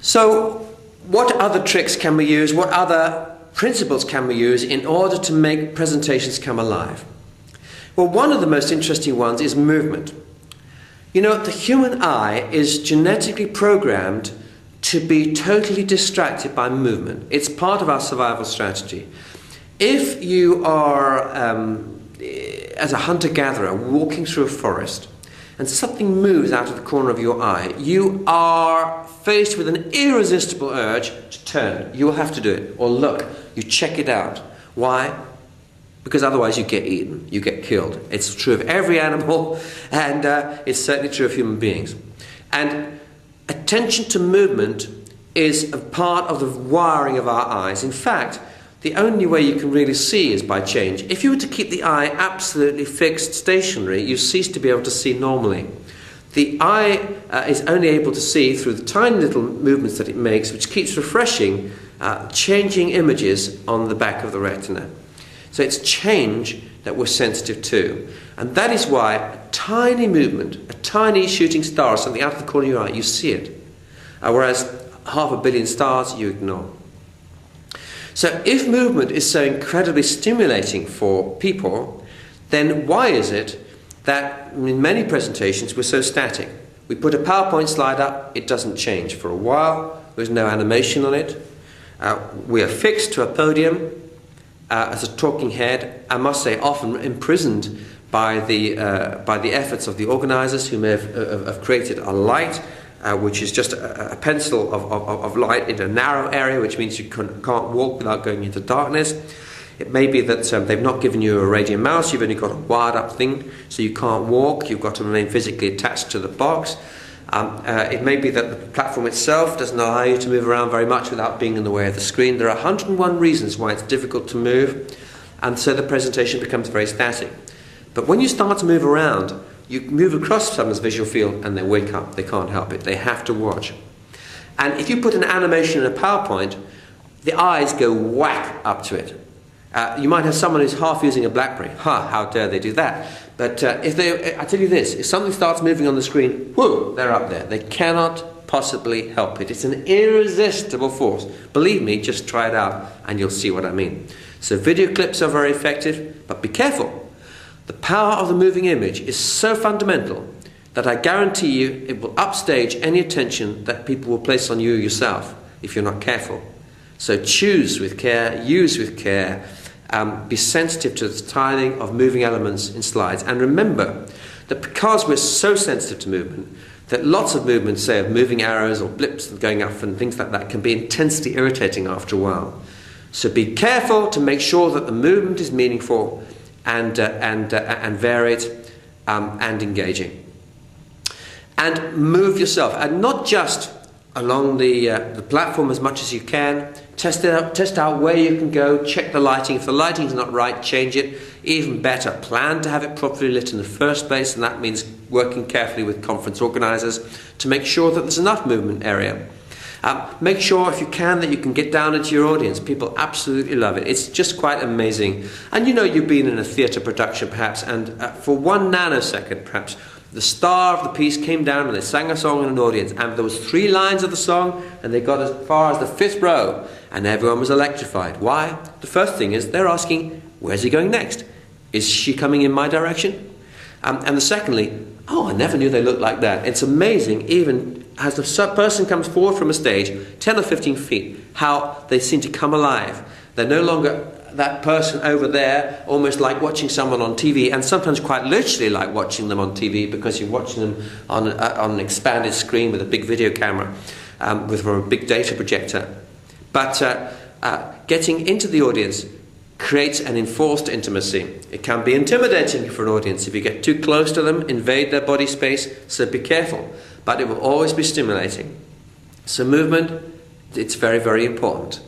So what other tricks can we use? What other principles can we use in order to make presentations come alive? Well, one of the most interesting ones is movement. You know, the human eye is genetically programmed to be totally distracted by movement. It's part of our survival strategy. If you are, as a hunter-gatherer, walking through a forest, and something moves out of the corner of your eye, you are faced with an irresistible urge to turn. You will have to do it. Or look, you check it out. Why? Because otherwise you get eaten, you get killed. It's true of every animal, and it's certainly true of human beings. And attention to movement is a part of the wiring of our eyes. In fact, the only way you can really see is by change. If you were to keep the eye absolutely fixed, stationary, you cease to be able to see normally. The eye is only able to see through the tiny little movements that it makes, which keeps refreshing, changing images on the back of the retina. So it's change that we're sensitive to. And that is why a tiny movement, a tiny shooting star or something out of the corner of your eye, you see it. Whereas 500 million stars, you ignore. So if movement is so incredibly stimulating for people, then why is it that in many presentations we're so static? We put a PowerPoint slide up, it doesn't change. For a while, there's no animation on it. We are fixed to a podium as a talking head, I must say often imprisoned by the efforts of the organizers who may have created a light which is just a pencil of light in a narrow area, which means you can't walk without going into darkness. It may be that they've not given you a radio mouse, you've only got a wired up thing, so you can't walk, you've got to remain physically attached to the box. It may be that the platform itself doesn't allow you to move around very much without being in the way of the screen. There are 101 reasons why it's difficult to move, and so the presentation becomes very static. But when you start to move around, you move across someone's visual field and they wake up. They can't help it. They have to watch. And if you put an animation in a PowerPoint, the eyes go whack up to it. You might have someone who's half using a BlackBerry. How dare they do that? But I tell you this, if something starts moving on the screen, whoo, they're up there. They cannot possibly help it. It's an irresistible force. Believe me, just try it out and you'll see what I mean. So video clips are very effective, but be careful. The power of the moving image is so fundamental that I guarantee you it will upstage any attention that people will place on you yourself if you're not careful. So choose with care, use with care, be sensitive to the timing of moving elements in slides. And remember that because we're so sensitive to movement, that lots of movements, say of moving arrows or blips going up and things like that, can be intensely irritating after a while. So be careful to make sure that the movement is meaningful and varied and engaging. And move yourself, and not just along the platform as much as you can. Test out where you can go, check the lighting. If the lighting is not right, change it. Even better, plan to have it properly lit in the first place, and that means working carefully with conference organizers to make sure that there's enough movement area. Make sure, if you can, that you can get down into your audience. People absolutely love it. It's just quite amazing. And you know, you've been in a theatre production perhaps, and for 1 nanosecond perhaps, the star of the piece came down and they sang a song in an audience, and there was 3 lines of the song and they got as far as the 5th row and everyone was electrified. Why? The first thing is they're asking, where's he going next? Is she coming in my direction? And secondly, oh, I never knew they looked like that. It's amazing, even as the person comes forward from a stage, 10 or 15 feet, how they seem to come alive. They're no longer that person over there, almost like watching someone on TV, and sometimes quite literally like watching them on TV, because you're watching them on an expanded screen with a big video camera, with a big data projector. But getting into the audience creates an enforced intimacy. It can be intimidating for an audience if you get too close to them, invade their body space, so be careful. But it will always be stimulating. So movement, it's very, very important.